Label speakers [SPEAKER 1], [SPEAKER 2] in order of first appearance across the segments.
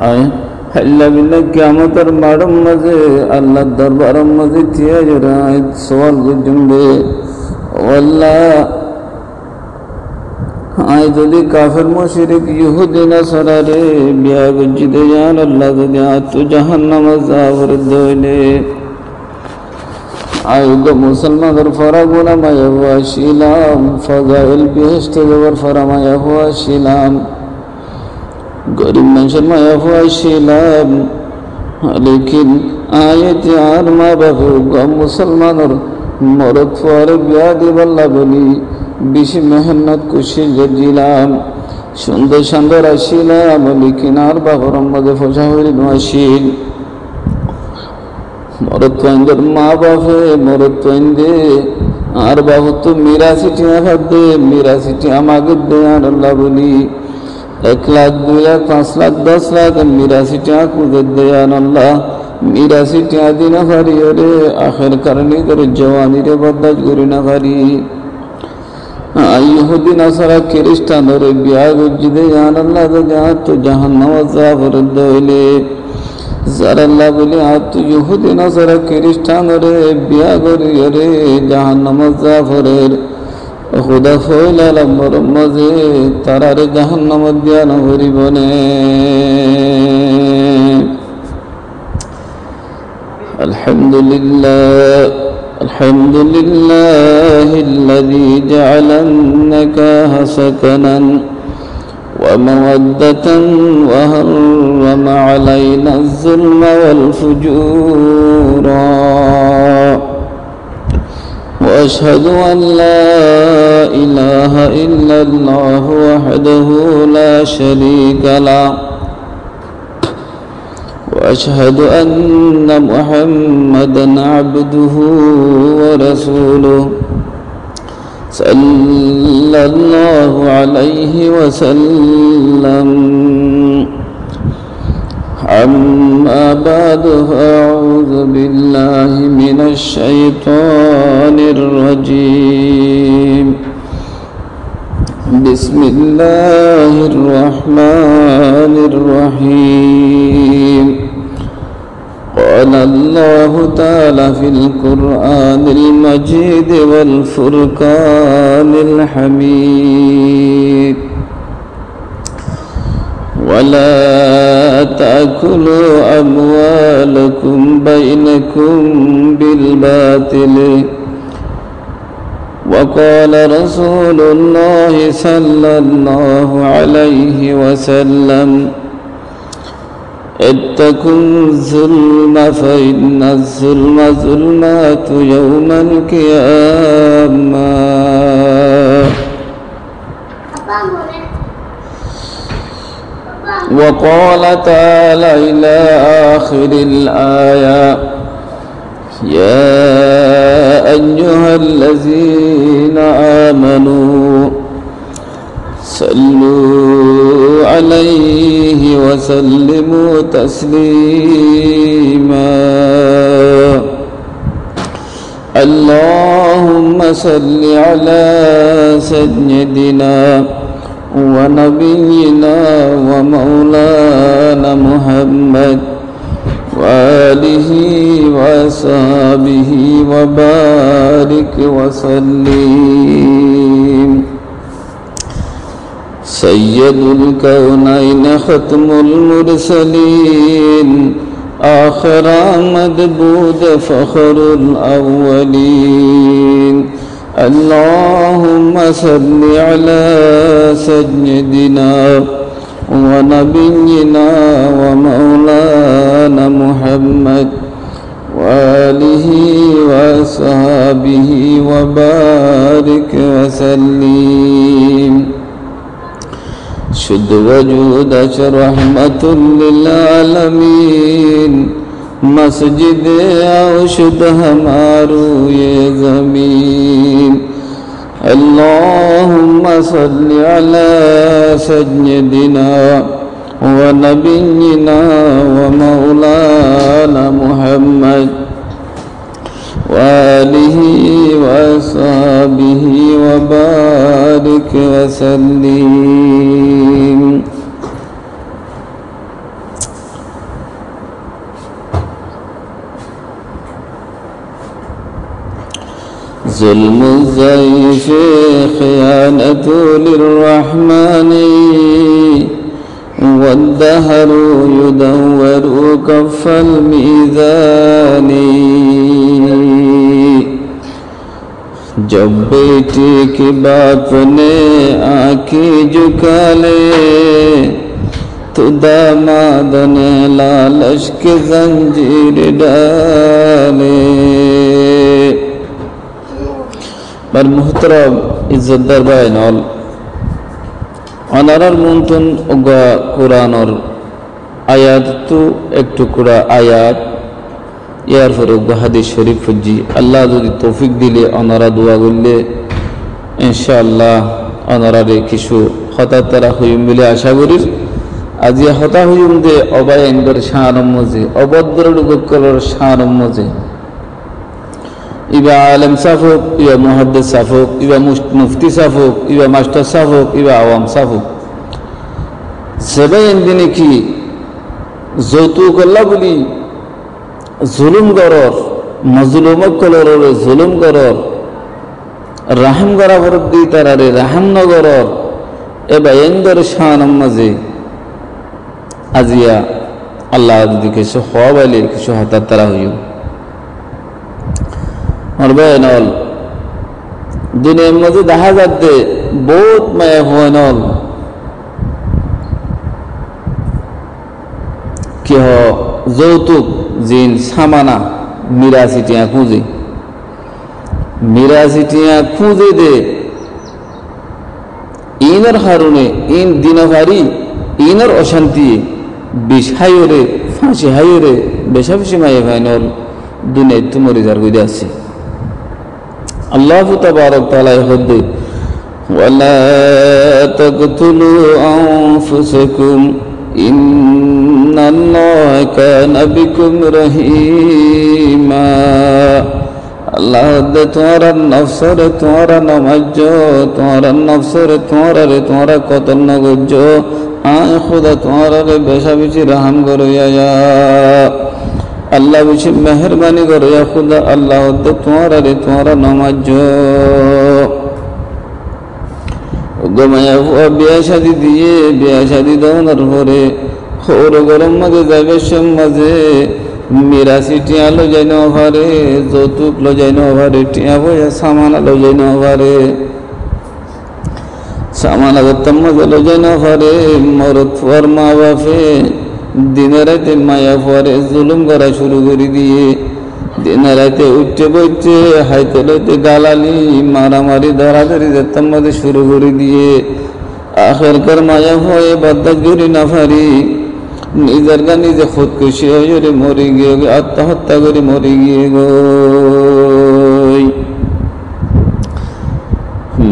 [SPEAKER 1] আয় হাল্লা বিল্লা কিয়ামতের মাড়ম মাঝে আল্লাহ দরবারম মাঝে থিয়া জরায় সওয়াল গুজুমবে আল্লাহ আয় যদি কাফের মুশরিক ইহুদি নাসারারে বিয়া গুজিদে জান আল্লাহ যদি আত জাহান্নাম যাবর দইলে আয়ুগো মুসলমানদের ফরাগুনা মায়া হুয়া শিলাম ফাজাইল বিহিষ্ট জবর ফরামায়া হুয়া শিলাম গরিব মানুষের মায়া হুয়া শিলাম লেকিন আয়ত আর মা বাবু গো মুসলমানের মরদ ফরে বিয়া দিবাল্লা বলি বেশি মেহনত কুশি গজিলাম সুন্দর সুন্দর আসিলাম লেকিন আর বাবার মধ্যে ফসা হইল আসিল মরদ তোদের মা বাপে মরদ তোদে আর বাবু তো মিরাশিটিয়া ভাববে মিরাশিটিয়া আমাকে দে আর আল্লাহ বলি 1 লাখ 2 লাখ 5 লাখ 10 লাখ মিরাশিটিয়া কুদে দে আর আল্লাহ মিরাশিটিয়া দিনা ভারি রে আখের কারণে করে জওয়ানি রে বরদাজ করি না ভারি ইহুদি নাসারা খ্রিস্টান রে বিয়া গুজিদে আর আল্লাহ যা তো জাহান্নাম যাবর দইলে যারাল্লাহ বলে আত ইহুদি নাসারা খ্রিস্টান রে বিয়া করি রে জাহান্নাম যাবরের খুদা ফইলালাম মাঝে তারা রে জাহান্নাম দিয়া না হরিবনে আলহামদুলিল্লাহ আলহামদুলিল্লাহিল্লাযী জাআলা আন-নিকাহা সাকানান ومودة وحرم علينا الظلم والفجور وأشهد أن لا إله إلا الله وحده لا شريك له وأشهد أن محمدا عبده ورسوله صلى الله عليه وسلم أما بعد فأعوذ بالله من الشيطان الرجيم بسم الله الرحمن الرحيم قال الله تعالى في القرآن المجيد والفرقان الحميد ولا تأكلوا أموالكم بينكم بالباطل وقال رسول الله صلى الله عليه وسلم اتقوا الظلم فإن الظلم ظلمات يوم القيامة وقال تعالى إلى آخر الآية يا أيها الذين آمنوا صلوا عليه وسلموا تسليما اللهم صل على سيدنا ونبينا ومولانا محمد وآله وصحبه وبارك وسلم سيد الكونين ختم المرسلين آخر مدبود فخر الأولين اللهم صل على سيدنا ونبينا ومولانا محمد وآله وصحبه وبارك وسلم शुद्ध वजूद रहमत लिल्लालमीन मस्जिद शुद्ध हमारू ये ज़मीन अल्लाहुम्मा सल्लि अला सय्यिदिना व नबिय्यिना व मौलाना मुहम्मद وآله وصحبه وبارك وسلم ظلم الضعيف خيانة للرحمن والدهر يدور كف الميزان जब बेटी के बाप ने आँखें झुका ले तो दामाद ने लालच के जंजीर डाले। पर मुहतरम इज्जतदार भाईनल अनारार मुंतन उगा कुरान और आयात तो एक टुकड़ा आयात यार फरुक हादिस शरीफ फुजी अल्लाह যদি তৌফিক দিলে ওনারা দোয়া করলে ইনশাআল্লাহ ওনারা রে কিছু হতা তারা হইম বলে আশা করি। আজি হতা হইম দে অবায় ইনদের শানম মজে অবদ্র লোককলর শানম মজে ইবা আলেম সাফুক ইবা মুহাদ্দিস সাফুক ইবা মুফতি সাফুক ইবা মাস্টার সাফুক ইবা আওয়াম সাফুক সবাই দিনে কি যৌতুক আল্লাহ বলি जुलुम गरर मजलुमक कलर जुलुम गरर राहम गरा वरदी तारारे राहम न गरर ए बायंदर शानम मजे आजिया अल्लाह दिके सो खवाले किसो हता तारा हुयो और बयनल दुनिया मजे दहा जाते बहुत माया होनल कि हो যৌতুক জিন সামানা মিরাসিটিয়া খুঁজে দে ইনর হারুনে ইন দিনভারি ইনর অশান্তি বিষ হাইরে ফাঁসি হাইরে বেশা বেশি মায়ে ফাইনল দুনিয়ায় তুমরি যার গইদে আছে আল্লাহ তাবারক তাআলা হদে ওয়ালা তাকতুলু আনফুসাকুম ইন্নাল্লাহা কানা বিকুম রহিমা। আল্লাহ দে তোমারা নফসরে তোমারা নমাজ তোমারা নফসরে তোমারা কতল নগজ আয় খুদা তোমারা রে বেশা বেশি রহম করো ইয়া আল্লাহ বেশি মেহেরবানি করো ইয়া খুদা আল্লাহ দে তোমারা নমাজ গোমায়া বিয়া শাদি দিয়ে বিয়া শাদি দেওয়ার পরে হোর গরম মাঝে যাবে সব মাঝে মিরাসি টিয়া লো যাই না ভারে যৌতুক লো যাই না ভারে টিয়া বয়া সামান লো যাই না ভারে সামান আগতাম মাঝে লো যাই না ভারে মরত ফুয়ার মা বাপে দিনে রাতে মায়া ফুয়ারে জুলুম করা শুরু করে দিয়ে দিনে রাতে উঠতে বইতে হাইতে লইতে গালালি মারামারি ধরাধরি যেতাম মাঝে শুরু করে দিয়ে আখেরকার মায়া ভয়ে বাদ্দাত করি না পারি নিজের গা নিজে খুদকুশি হয়ে মরে গিয়ে আত্মহত্যা করে মরে গিয়ে গো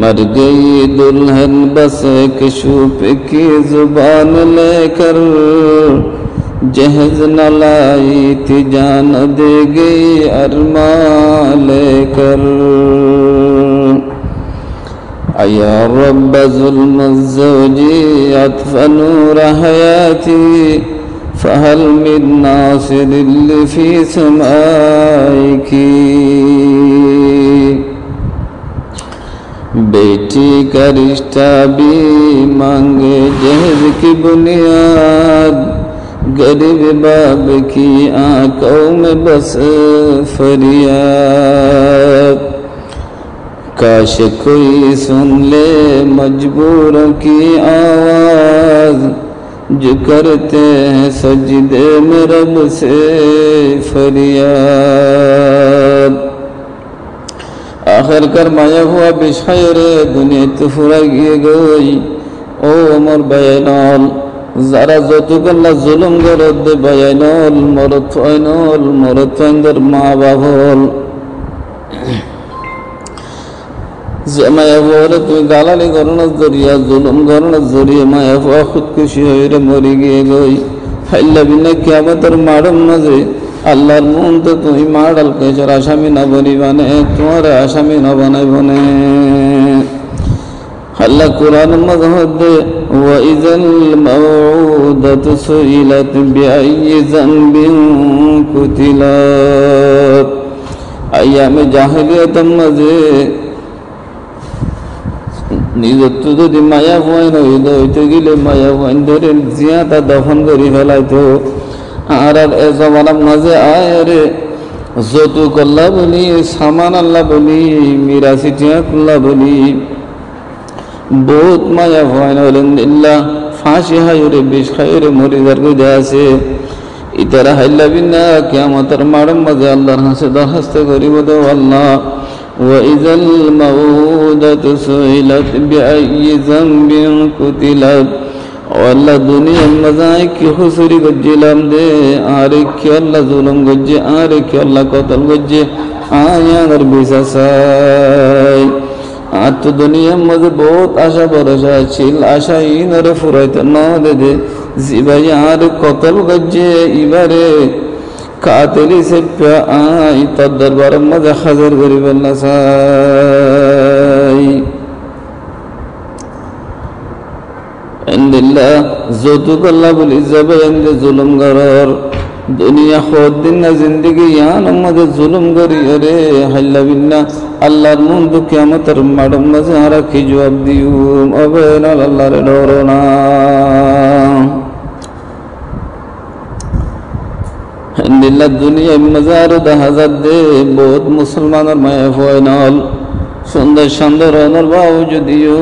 [SPEAKER 1] मर गई दुल्हन बस एक शूप की जुबान लेकर जहज न लाई थी जान दे गई अरमा लेकर या रब्ब जुल्म ज़ौजी अत्फ़ नूर हयाती फहल मिन नासिर फी समाइकी। बेटी का रिश्ता भी मांगे जहज की बुनियाद गरीब बाप की आंखों में बस फरियाद काश कोई सुन ले मजबूरों की आवाज जो करते हैं सजदे में रब से फरियाद। आखिरकार माया हुआ बिशायरे दुनिया तो फुरा गई गई ओ अमर बयानल যারা যতগুলা জুলুম করে বয়ানল মরত ফাইনদের মা বাবল যে মায়া বলে তুই গালালি করোনার জরিয়া জুলুম করোনার জরিয়া মায়া হওয়া খুদকুশি হয়ে মরে গিয়ে গই ফাইল্লা বিনা কিয়ামতের মারম মাঝে আল্লাহর মন তো তুই মারাল কেসর আসামি না বনিবানে তোমার আসামি না বানাইবনে। আল্লাহ কুরআন মধ্যে ওয়া ইযাল মাউদাতু সুইলাত বিআইয়ি যামবিন কুতিলাত আইয়ামে জাহিলিয়াতের মাঝে নিজত্ব যদি মায়া ভয় নইল হইতে গেলে মায়া ভয় ধরে জিয়াটা দফন করে ফেলাইতো আর এ জমানার মাঝে আয় রে যৌতুক আল্লাহ বলি সামান আল্লাহ বলি মিরাসি টিয়াকুল্লাহ বলি বহুত মায়া ভয় নইল্লা ফাঁসি হাইরে বিষ খাইরে মরিদার কইতে আছে ইতারা হাইল্লা বিনা কিয়ামতের মাড়ের মাঝে আল্লাহর হাসে দরখাস্ত করিব দে আল্লাহ وإذا الموءودة سئلت بأي ذنب قتلت والله দুনিয়া মজায় কি হুসুরি গজ্জিলাম দে আরে কি আল্লাহ জুলুম গজ্জে আরে কি আল্লাহ কতল গজ্জে আয়ার বিসাসাই আর তো দুনিয়ার মধ্যে বহুত আশা ভরসা ছিল আশা ইনরে ফুরাইতে না দে জিবাই আর কতল গজ্জে ইবারে কাতেলি সে আই তোর দরবারের মাঝে হাজির করিবেন না চাই আলহামদুলিল্লাহ যৌতুক আল্লাহ বলি যাবে এমনি জুলুম গরর দুনিয়া খোদ দিন না জিন্দগি ইয়ান মধ্যে জুলুম করি রে হাল্লা বিন্না আল্লাহর মুন্দ কিয়ামতের মাড়ের মাঝে হারা কি জবাব দিউ অবেন আল্লাহর ডরো না আলহামদুলিল্লাহ দুনিয়ায় মাজার হাজার দে বহুত মুসলমানের মায়া ফয়নাল সুন্দর সুন্দর অনর বাউ যদিও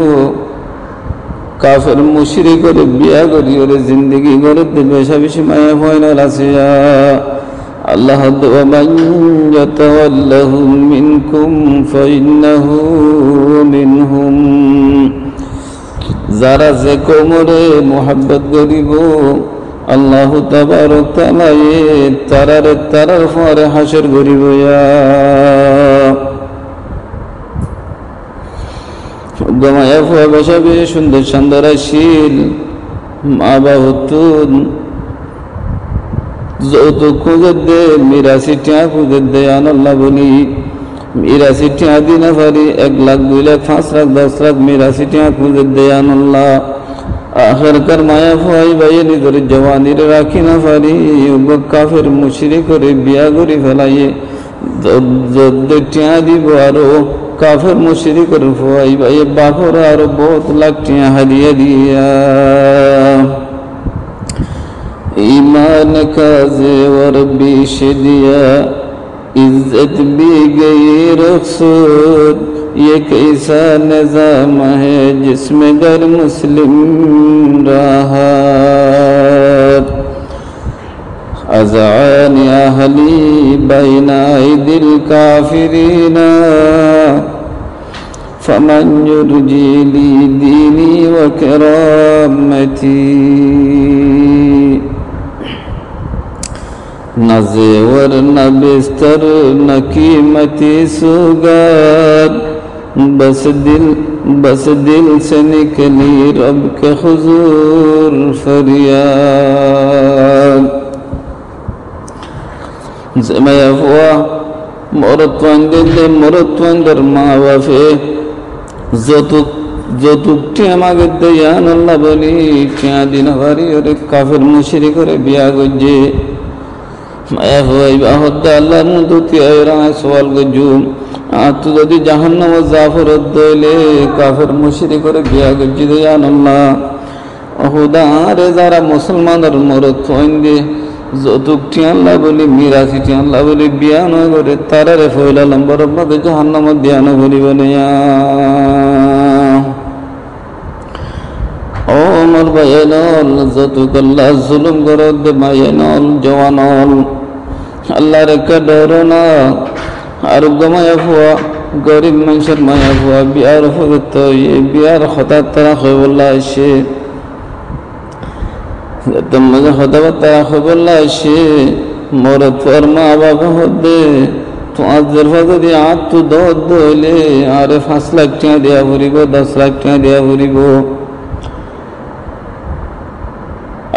[SPEAKER 1] কাফের মুশরিক করে বিয়া করি ওরে জিন্দগি করে বেশা বেশি মায়া ফয়নাল আছে আল্লাহ মান ইয়াতাওয়াল্লাহুম মিনকুম ফাইন্নাহু মিনহুম যারা যে কওমরে মুহাব্বত করিব আল্লাহ তাবারক তাআলা তারার পরে হাসর করিব গমায়া ফুয়া বসাবে সুন্দর সুন্দর শীল মা বাহুতুন যৌতুক খুঁজে দে মিরাসি টিয়া খুঁজে দে আল্লাহ বলি মিরাসি টিয়া দিনা পারি 1 লাখ 2 লাখ 5 লাখ 10 লাখ মিরাসি টিয়া খুঁজে দে আল্লাহ আখেরকার মায়া ফুয়াই ভাই নিজের জওয়ানির রাখি না পারি কাফের মুশরিক করে বিয়া করি ফেলাইয়ে টিয়া দিব আরো কাফের মুশরিক করে ফুয়াই ভাই বাপর আরো বহুত লাখ টিয়া হারিয়ে দিয়া ईमान का जेवर बीश दिया इज्जत भी गई रुखसत ये कैसा निज़ाम है जिसमें गर मुस्लिम रहा अज़ान अहली बैन दिल काफिरीना फमन युरजी ली दीनी व करामती न ज़ेवर न बिस्तर न कीमती सुगार बस दिल से निकली रब के हुजूर फरियाद ज़माया हुआ मरत्वंदर माँ बाफे যৌতুক টিয়া মাগে দেয়ান আল্লাহ বলি টিয়া দিন ভারি ওরে কাফের মুশরিক করে বিয়া গজ্জে মায়া হই বাহদ্দা আল্লাহর মতো তিয়ারা সওয়াল গজুম আত যদি জাহান্নাম জাফর দইলে কাফের মুশরিক করে বিয়া গজ্জে দেয়ান আল্লাহ ওহুদা রে যারা মুসলমানের মরদ হইন্দে যৌতুক টিয়া আল্লাহ বলি মিরাসি টিয়া আল্লাহ বলি বিয়া নয় করে তারারে ফয়লা লম্বর মধ্যে জাহান্নাম দিয়ানো বলিব না ও আমার ভাইয়ানল যৌতুক আল্লাহ জুলুম করদ মায়ানল জওয়ানল আল্লাহর কা ডরো না আর গমায়া ফুয়া গরিব মানুষের মায়া ফুয়া বিয়ার হত বিয়ার হঠাৎ তারা হইবল্লা আসে তোমাকে হঠাৎ তারা হইবল্লা আসে মরদ পর মা বাবা হদে তোমাদের যদি আত দইলে আরে 5 লাখ টাকা দেয়া ভরিব 10 লাখ টাকা দেয়া ভরিব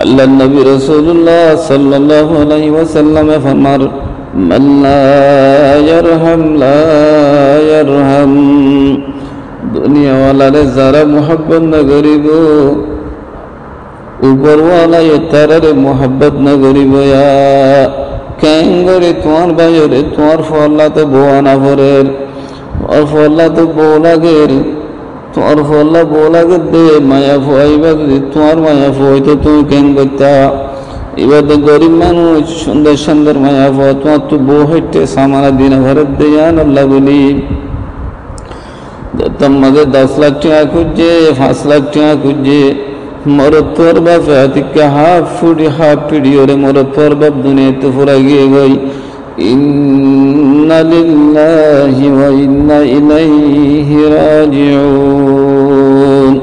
[SPEAKER 1] अल्लाह नबी रसूलुल्लाह सल्लल्लाहु अलैहि वसल्लम फरमार मन ला यरहम दुनिया वाला रे जरा मोहब्बत न करिबो ऊपर वाला ये तारा रे मोहब्बत न करिबो या কেঙ্গরে তোমার বাইরে তোমার ফল্লা তো বোয়ানা ভরের और फल्ला तो बोला गेर तो और फल्ला बोला गे दे माया फुआई बात तुम्हार माया फुआई तो तुम केंग बता इबाद गरीब मानुष सुंदर सुंदर माया फुआ तुम्हार तो बोहटे सामाना दिन भरत दे यान अल्लाह बोली तब मगे 10 लाख टिया कुजे 5 लाख टिया कुजे मरद तोर बाप आती क्या हाफ पीढ़ी और मरद तोर बाप दुनिया तो फुरा गिए गई इन्ना लिल्लाहि व इन्ना इलैहि राजिऊन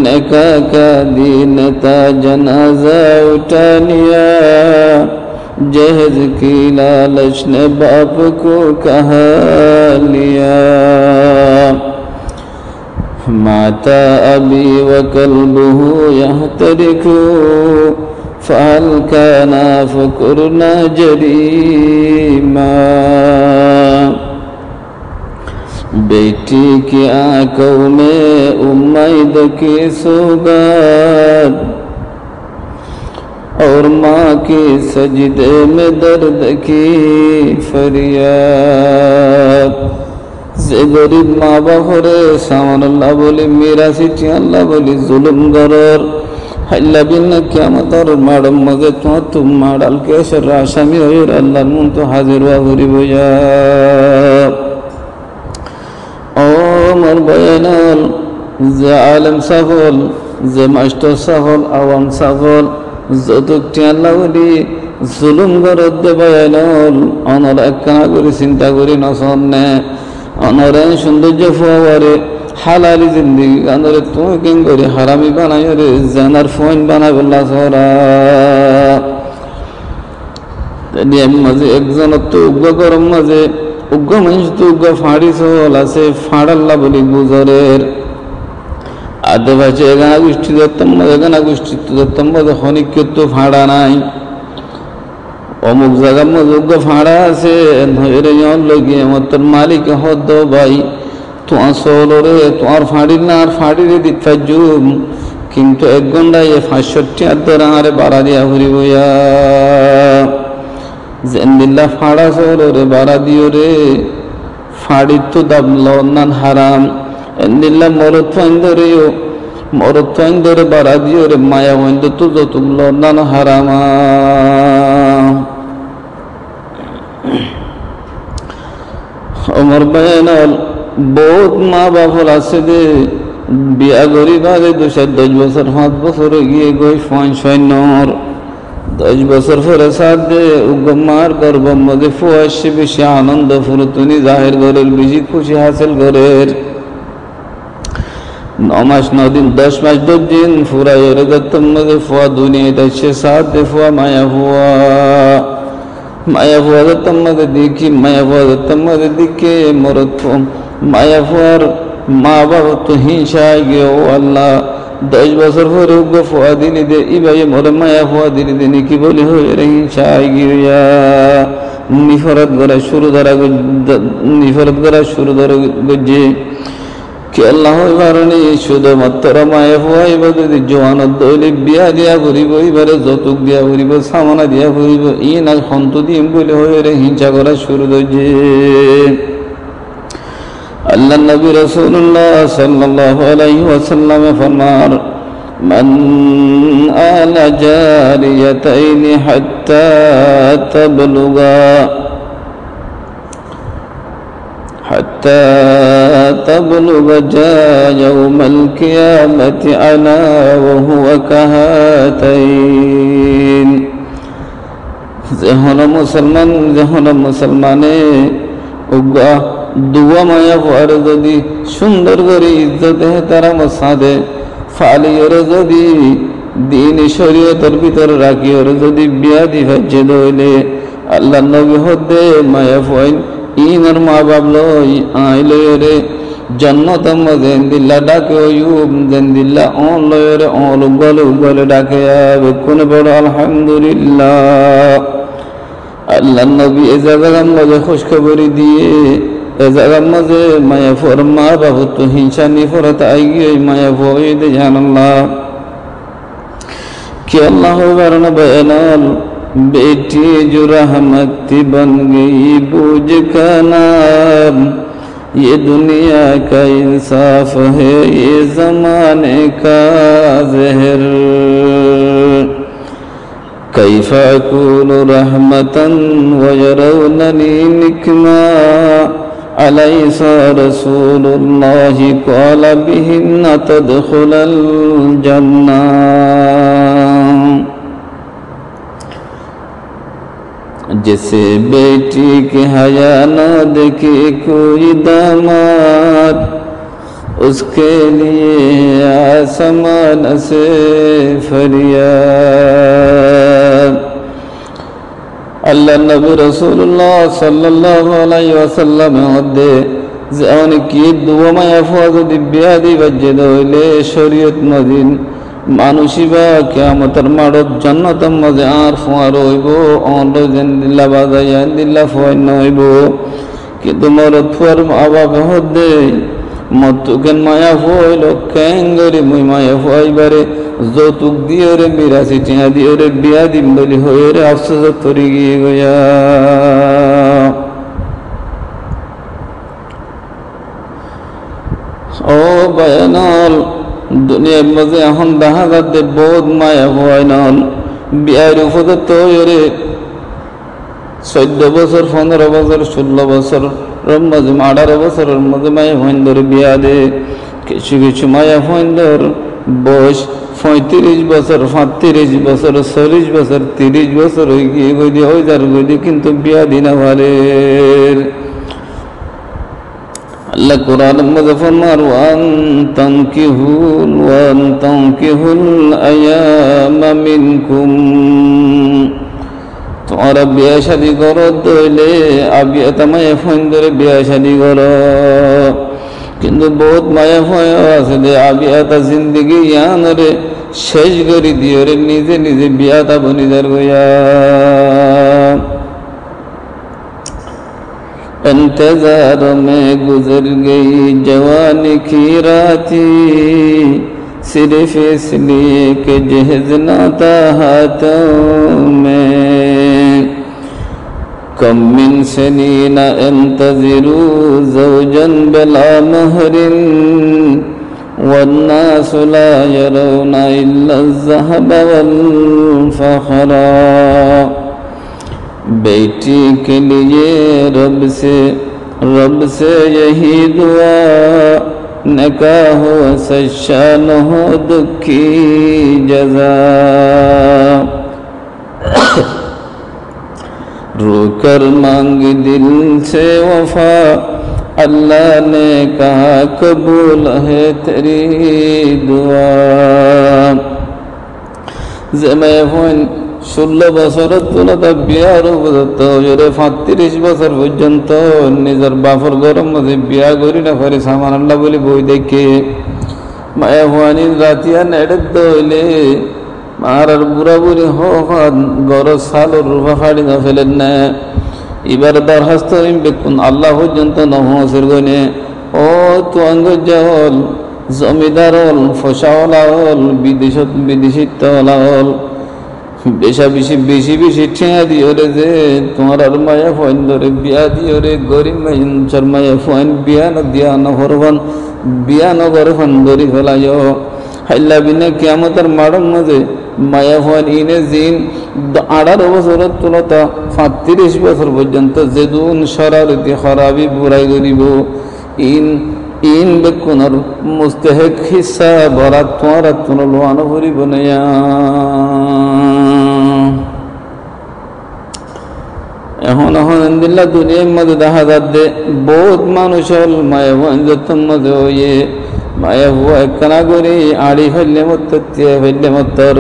[SPEAKER 1] नका का दिन ता जनाजा उठा लिया जहेज की लालच ने बाप को कहा लिया माता अबी व कल्बुहु यहतरिकु फहल काना फकुरना जरीमा बेटी की आंखों में उम्मीद की सौगात और माँ की सजदे में दर्द की फरियाद से गरीब माँ बाप रे सामान अल्लाह बोले मेरा सिटी अल्लाह बोले जुल्म गरर हल्ला बिन क़यामत और माडम मगे तुम माडल के शर आसामी और अल्लाह मुन तो हाजिर वा भरी बोया ओ मर बयानल जे आलम सफल जे मास्टर सफल आवाम सफल যতটি আল্লাহ বলি জুলুম গরদ দে বয়ানল অনর একখানা করে চিন্তা করি নসন্নে অনরে সৌন্দর্য ফুয়ারে হালালি জিন্দিগি আনরে তুমি কেন করে হারামি বানাই রে জানার ফোন বানাই বললা সরা নিয়ম মাঝে একজন তো উগ্র গরম মাঝে উগ্র মানুষ তো উগ্র ফাঁড়ি সহল আছে ফাঁড়াল্লা বলি গুজরের आधे भाषे एगाना गोष्टी एगाना गोष्टी खनिक्य फाड़ा नाई अमुक जगह मजुग फाड़ा से लगे मत मालिक हद भाई तुम्हार सोलो रे तुम्हार फाड़ी ना फाड़ी रे दिजुम किन्तु एक घंटा ये 65 आदर आरे बारा दिया भरी बोया जेंदिल्ला फाड़ा सोलो रे बारा दियो रे फाड़ी तो दब लौनान हराम एंदिल्ला मरत्वाइंदरे बारा दियो रे माया वंदो तो तुम लौनान हरामा उमर बयानल बहुत माँ बापल आसे दे बिया गरीब आगे 2-10 बছর 5 বছর গিয়ে গই ফয়নর 10 বছর পরে সাথ দে উগমার গর্ব মধ্যে ফুয়াশি বেশি আনন্দ ফুরতুনি জাহির করের বেশি খুশি হাসিল করের 9 মাস 9 দিন 10 মাস 10 দিন ফুরা এর গতম মধ্যে ফুয়া দুনিয়া দেশে সাথ দে ফুয়া মায়া ফুয়া গতম মধ্যে দেখি মায়া ফুয়া গতম মধ্যে দেখে মরত মায়া ফুয়ার মা বাবা তো হিংসা গিয়ে ও আল্লাহ 10 বছর পরে উগ্র ফুয়া দিলি দে ইবাই মোর মায়া ফুয়া দিলি দে কি বলি হয়ে রে হিংসা গিয়া নিফরত করা শুরু ধরা গজে कि अल्लाह बारणी शुद्धमात्र माया फुआ যদি জওয়ানত দইলে বিয়া দিয়া ভরিব এবারে যৌতুক দিয়া ভরিব সামানা দিয়া ভরিব ই না হন্ত দিম বলে হয়ে রে হিংসা করা শুরু হয়েছে আল্লাহ নবী রাসূলুল্লাহ সাল্লাল্লাহু আলাইহি ওয়াসাল্লাম ফরমান মান আলা জারিয়াতাইন হাত্তা তাবলুগা حتى تبلغ جاء يوم القيامة أنا وهو كهاتين যেহন মুসলমানে উগ্র দুয়া মায়া হওয়ার যদি সুন্দর করে ইজ্জত এহতারাম সাদে ফালিয়র যদি দিন শরীয়তের ভিতর রাখিয়র যদি বিয়া দিভাজ্য দইলে আল্লাহ নবী হদে মায়া ফইন ইনার মা বাবলো আইলো রে जन्नत मजेंदिल्ला डाके ओयुब जेंदिल्ला ओन लोयरे ओन उगले डाके आवे कुन बड़ अल्हम्दुलिल्लाह अल्लाह नबी ए जगह मजे खुशखबरी दिए ए जगह मजे माया फरमा बाबू तो हिंसा नहीं फरत आएगी माया फोई दे जान अल्लाह कि अल्लाह वरन बयानल बेटी जो रहमत बन गई बूझ का नाम। ये दुनिया का इंसाफ है ये ज़माने का ज़हर। कैफ़ा अकूनु रहमतन व यरौननी निकमा अलैसा रसूलुल्लाहि क़ाल बिहिन्ना तदख़ुलल जन्नह। जिसे बेटी की हया न देखे कोई दामाद उसके लिए आसमान से फरियाद। अल्लाह नबी रसूलुल्लाह सल्लल्लाहु अलैहि वसल्लम मध्य অনেকে দোয়া আফওয়াজ দিব্যাদি বাজ্যদ হইলে শরীয়ত মদিন মানুষিবা কিয়ামতের মাঠত জান্নাতের মাঝে আর ফুয়ার হইব অন্ড যেন দিল্লা বাজাইয়া দিল্লা ফুয়াই নইব। কিন্তু মরত ফুয়ার আবাব হদে মতুকেন মায়া ফুয়াইল কেঙ্গরি মুই মায়া ফুয়াইবারে যৌতুক দিয়ে রে মিরাসি টিয়া দিয়ে রে বিয়া দিম বলি হয়ে রে আফসোস তরি গিয়ে গয়া। ও বায়ানল দুনিয়ার মাঝে এখন দেখা যাচ্ছে বহুত মায়া হয় নল বিয়ার উপযুক্ত হয়ে 14 বছর 15 বছর 16 বছর মাঝে 18 বছরের মধ্যে মায়া হইন ধরে বিয়া দে। কিছু কিছু মায়া হইন ধর বয়স 35 বছর 35 বছর 40 বছর 30 বছর হয়ে গিয়ে গই দিয়ে ওই যার গই দিয়ে কিন্তু বিয়া দিনা ভারে। अल्लाह कुरान में फरमार वान तंकिहुल अयाम मिनकुम। तुम्हारा बिया शादी करो दइले आबिया माया फोन धरे बिया शादी करो। किन्तु बहुत माया फोन আছে যে আবিয়াতা जिंदगी यान रे शेष करी दियो रे निजे निजे बियाता बनी दर गया। इंतजार में गुजर गई जवानी की राती सिर्फ इसलिए कि जहेज ना था हाथों में। कम मिन सनीना इंतज़िरू ज़ौजन बिला महरिन वन्नास ला यरौना इल्ला ज़हब वल फ़ख़रा। बेटी के लिए रब से यही दुआ निकाह हो सच्चा न हो दुखी जज़ा। रोकर मांग दिल से वफा अल्लाह ने कहा कबूल है तेरी दुआ। ज़मेफ़ुन 16 বছরের তুলনা বিয়ার উপযুক্ত হয়ে 35 বছর পর্যন্ত নিজের বাপর গরম মধ্যে বিয়া করি না করে সামান আল্লাহ বলে বই দেখে মায়া হুয়ানি রাতিয়া নেড়ে দইলে মার আর বুড়া বুড়ি হন গর সালর রূপা ফাড়ি না ফেলেন না। এবার দরখাস্ত বেকুন আল্লাহ পর্যন্ত নহসের গনে ও তো অঙ্গ জল জমিদার হল ফসাওয়ালা হল বিদেশিত্বওয়ালা হল বেশি বেশি ঠেয়া দিও রে যে তোমার আর মায়া ফোন ধরে বিয়া দিও রে গরিব মাইনচার মায়া ফোন বিয়া না দিয়া না হরবান বিয়া ন গরফান ধরি ফেলাই হাইলা বিনা কিয়ামতের মাড়ম মাঝে মায়া ফোন ইনে জিন 18 বছরের তুলতা 35 বছর পর্যন্ত যেদুন শরারতি খরাবি বুড়াই করিব ইন বেকুনার মুস্তাহিক হিসা বরাত তোমার তুলওয়ানো করিব না। এখন আলহামদুলিল্লাহ দুনিয়ার মধ্যে দেখা যাচ্ছে বহুত মানুষ হল মায়া যতন মধ্যে হয়ে মায়া হুয়া একখানা করে আড়ি ফেললে মত্তর তিয়া ফেললে মত্তর।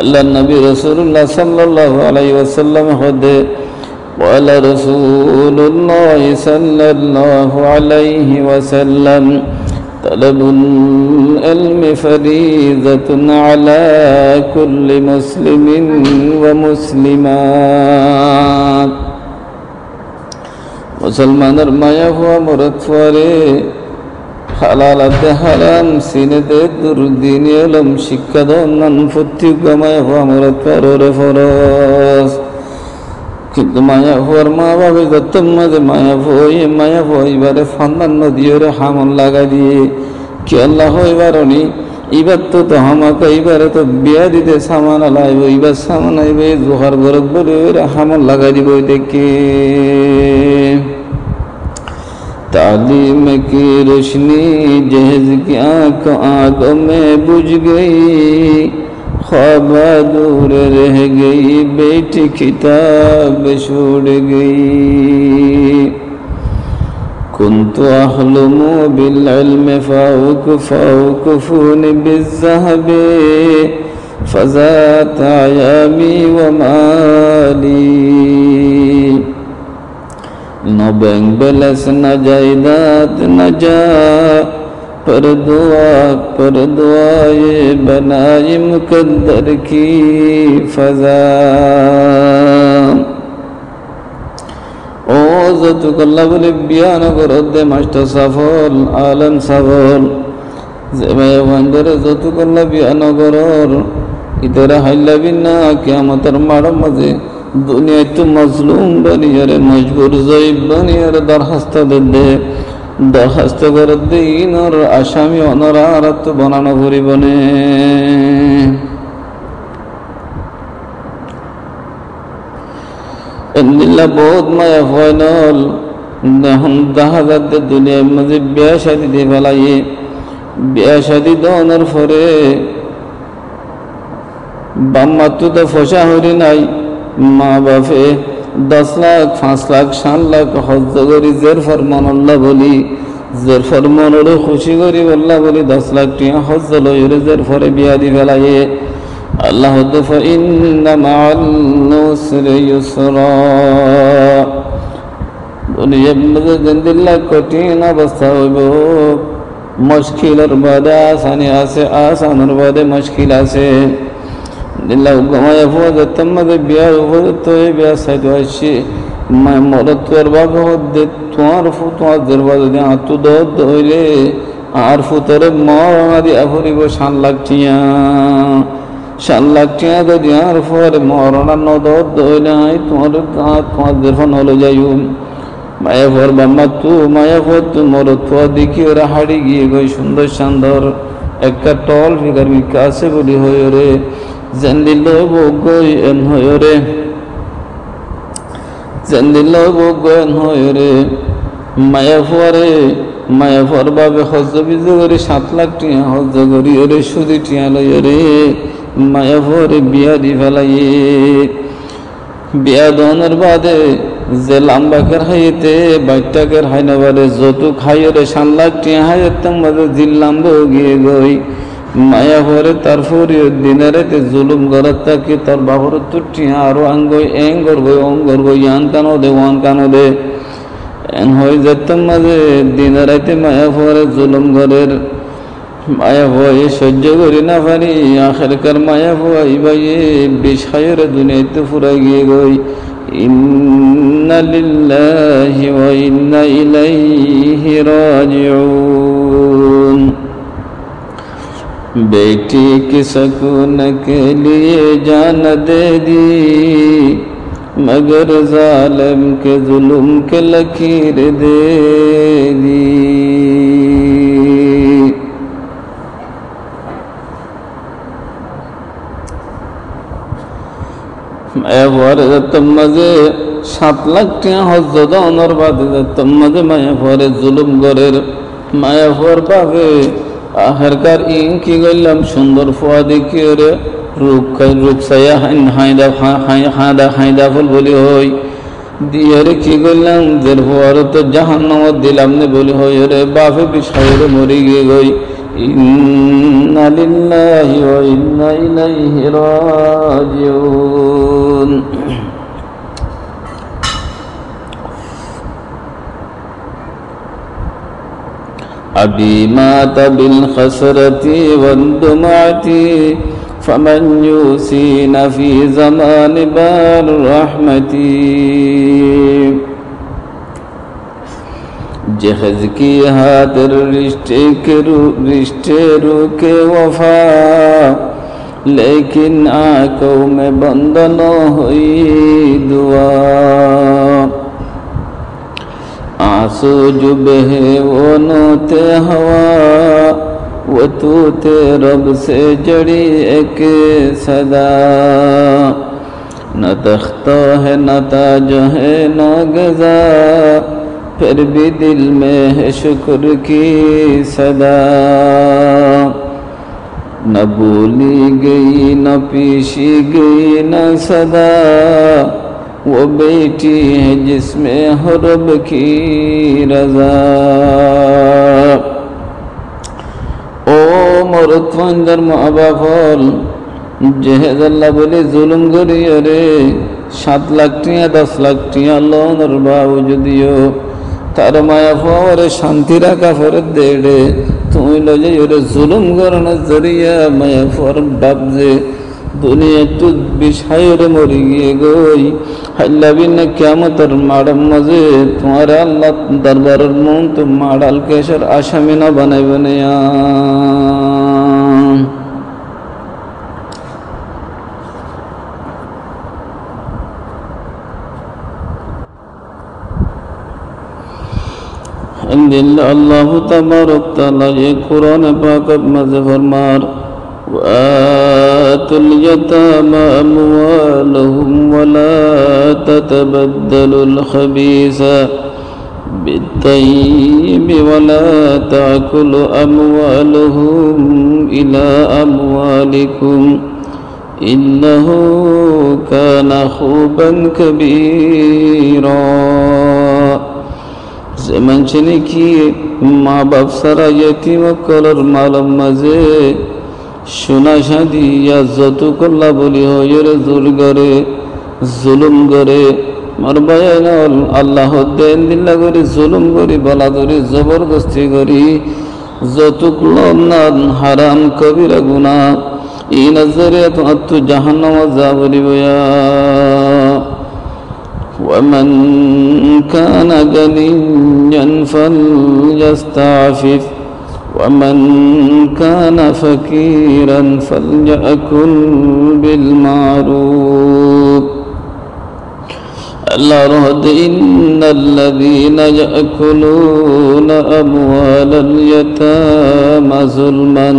[SPEAKER 1] আল্লাহ নবী রাসূলুল্লাহ সাল্লাল্লাহু আলাইহি ওয়াসাল্লাম হদে قال رسول الله صلى الله عليه وسلم طلب العلم فريضة على كل مسلم ومسلمات। মুসলমানের মায়া হওয়া মরত পরে হালালাতে হারাম সিনেতে দুর্দিন এলম শিক্ষা দন্নান ফুত্তি গমায় হওয়া মরত পরে ফরস কিন্তু মায়া হওয়ার মা বাবা যত্তম মাঝে মায়া হইবারে ফান্দান নদীরে হামল লাগাই দিয়ে কি আল্লাহ হইবারনি এবার তো আমাকে এবারে তো বিয়া দিতে সামান আলাইব এবার সামান আইবে জোহার গরক বলে হামল লাগাই দিব দেখে तालीम की रोशनी जहज की आंखों में बुझ गई ख्वाब दूर रह गई बेटी किताब छोड़ गई कुन्तु अहलुमु बिल्इल्म फाउकफून बिज़्ज़हब फज़ात अयामी व माली न बैंक बैलेंस न जायदाद न जा पर दुआ ये बनाई मुकद्दर की फजा ও যতকল্লা বলে বিয়ান করতে মাস্টার সফল আলম সফল যে ভাই ওয়ান্ডারে যতকল্লা বিয়ান করর ইতরা হাইলাবিন না কিয়ামতের মাড় মাঝে দুনিয়ায় তো মজলুম বানিয়ারে মজবুর জয়ীব বানিয়ারে দরখাস্ত করে দিন ওর আসামি অনরারত বানানো পরিবনে এন্দিল্লা বহুত মায়া ফাইনাল এখন দেখা যাচ্ছে দুনিয়ার মাঝে বিয়া শাদি দিয়ে ফেলাইয়ে বিয়া শাদি দেওয়ানোর পরে বাম্মাত্তু তো ফসা হরি নাই মা বাপে 10 লাখ 5 লাখ 7 লাখ হজ্জ করি জের ফরমান আল্লাহ বলি জের ফরমানরে খুশি করি আল্লাহ বলি 10 লাখ টিয়া হজ্জ লইরে জের ফরে বিয়া দি ফেলাইয়ে আল্লাহ দফা ইন্না মাআল নুসরি ইউসরা দুনিয়ার মধ্যে জিন্দিল্লা কঠিন অবস্থা হইব মুশকিলের বাদে আসানি আছে আসানের বাদে মুশকিল আছে দিল্লা ঘুমায় ফুয়াদ তোমাদের বিয়ার উপযুক্ত হয়ে বিয়া সাইতে আসছি মায় মরত তোর বাবা হদ্দে তোমার তোমার দরবাজা দিয়ে আত্ম দর্দ হইলে আর ফুতরে মরণা দিয়া ফুরিব 7 লাখ টিয়া 7 লাখ টিয়া যদি আর ফুয়ারে মরণা নদর্দ হইলে আই তোমার দরফন হলো যাইও মায়া ফুয়ার বাম্মা তু মায়া ফুয়ার তু মরত ফুয়া দেখি ওরা হাড়ি গিয়ে গই সুন্দর শান্দর একটা টল ফিগার বিকা আছে বলি হয়ে রে জেন্দিল বগৈ এন হয় রে জেন্দিল বগৈ এন হয় রে মায়া ফুয়ার বাবে হজ্জ বিজে করে 7 লাখ টিয়া হজ্জ করি রে সুদি টিয়া লই রে মায়া ফুয়ারে বিয়া দি ফেলাইয়ে বিয়া দনের বাদে যে লাম্বাকের হাইতে বাইটাকের হাইনা বাদে যত খাই রে 7 লাখ টিয়া হাইতাম বাদে জিল লাম্ব গিয়ে গই মায়া হরে তার ফরি দিনারেতে জুলুম গরত তাকে তার বাবর তুটি আরো আঙ্গই এং গরগই অং গরগই ইয়ান কানো দে ওয়ান কানো দে এন হই যেতাম মাঝে দিনারাতে মায়া হরে জুলুম গরের মায়া হই সহ্য করি না পারি আখেরকার মায়া হই ভাইয়ে বিষয়ের দুনিয়াতে ফুরাই গিয়ে গই ইন্না লিল্লাহি ওয়া ইন্না ইলাইহি রাজিউন बेटी की सकून के लिए जान दे दी मगर जालिम के जुल्म के लकीर दे दी मैं वारे तम्मजे 7 लाख टिया हज्ज दानर बाद तम्मजे मैं वारे जुल्म गरेर मैं वार बागे আখেরকার ইন কি গইলাম সুন্দর ফুয়া দেখি রে রূপ ছায়া হাইদা ফুল বলি হই দিয়ে রে কি গইলাম দের ফুয়ার তো জাহান্নামত দিলাম নে বলি হই রে বাপে বিষয়ের মরি গিয়ে গই ইন্না লিল্লাহি ওয়া ইন্না ইলাইহি রাজিউন أبي مات بالخسرة والدمعة فمن يوسين في زمان بار رحمتي जहज की हादर रिश्ते रुके वफा लेकिन आंखों में बंधन हुई दुआ आंसू जो बहे वो नोते हवा वो तूते रब से जड़ी एक सदा न तख्ता है न ताज है न गजा फिर भी दिल में है शुक्र की सदा न भूली गई न पीछी गई न सदा वो बेटी है जिसमें हो रब की रजा ओ मरुत्वंदर माबाफल जेहेज अल्लाह बोले जुलुम करियो रे 7 लाख टिया 10 लाख टिया लोनर बावजूदियो तार माया फवरे शांति राखा फरत देड़े तुम लो जे योरे जुलुम करने जरिया माया फर बाप जे दुनिया तु बिछायोरे मरी गए गोई हल्ला बिन क़यामतर माडम मजे तुम्हारा अल्लाह दरबार मुन तुम माडाल केशर आशामी न बनाए बनेया अल्लाह तबारक तआला ये कुरान पाक मज़े फरमार वातुल यतामा अमवालहुम वला ततबद्दलुल खबीसा बित्तय्यिब वला ताकुलु अमवालहुम इला अमवालिकुम इन्नहु काना खुबन कबीरा मंशने की माँ बाप सारा यतीम कलर मालम मजे सुना शादी या जतु कल्ला बोली हो ये जुल करे जुलुम करे मरबायन अल्लाह देन दिल्ला करे जुलुम करे बला करे जबरदस्ती करी जतु कल्ला हराम कबीरा गुना ई नजरे तो अत्तु जहन्नम जाबरी बया वमन कान गनिय्यन फल्यस्तअफिफ वमन कान फकीरन फल्यअकुल बिलमारूफ अल्लाह रहद इन्नल्लज़ीन यअकुलून अमवालल यतामा ज़ुल्मन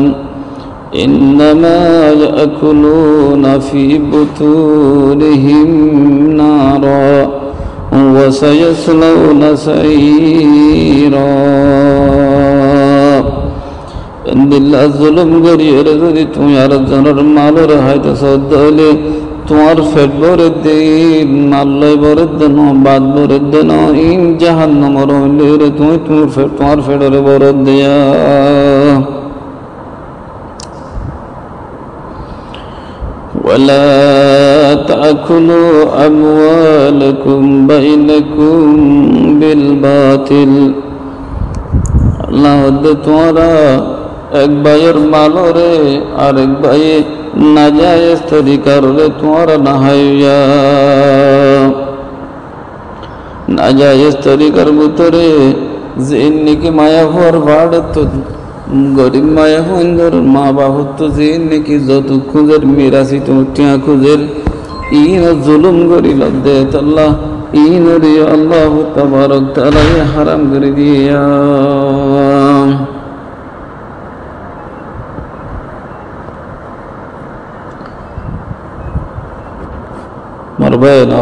[SPEAKER 1] इन्नमा यअकुलून फी बुतूनिहिम नारा वसयस्लौन सईरा इंदिल्ला जुलुम करिए यदि तुम यार जनर मालर हायते सदले तुम्हार पेट भरे दे माल भरे देनो बात भरे देनो इन जहन्नमर हইলে तुम्हार पेटरे भरे दिया ولا تأكلوا أموالكم بينكم بالباطل अल्लाह तुम्हारा एक भाइयर मालो रे और एक भाई नाजायज तरीका रे तुम्हारा नहाया नाजायज तरीकार भीतरे जिन्नी की माया भर भाड़ तो गरीब माया हुंदर माँ बाबू तो जिन्नी की जत खुजर मिरासी तो टिया खुजर इन जुलुम करी लद्दे तल्ला इन रे अल्लाह तबारक तआला ये हराम कर दिया मरबायन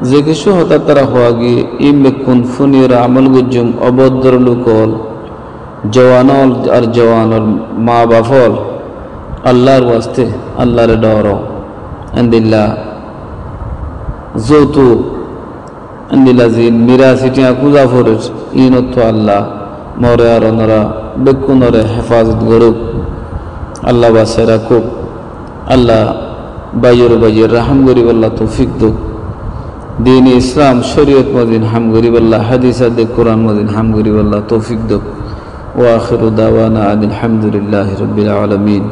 [SPEAKER 1] যে কিছু হতা তারা হওয়া গিয়ে ইমে কোন ফুনির আমল গুজুম অভদ্র লোকল জওয়ানল আর জওয়ানল মা বাফল আল্লাহর ওয়াস্তে আল্লাহর ডর আন্দিল্লাহ যৌতু আন্দিল্লাহ জিন মিরাসিটিয়া কুজা ফরের ইনত আল্লাহ মরে আর ওনারা বেকুনরে হেফাজত করুক আল্লাহ বাসে রাখুক আল্লাহ বাইয়ের রাহম গরিব আল্লাহ তৌফিক দুক दीन इस्लाम शरीयत मदीन हम गरीब अल्लाह हदीस दे कुरान मदीन हम गरीब अल्लाह तौफीक दो व आखिर दावाना अनिल हम्दुलिल्लाहि रब्बिल आलमीन।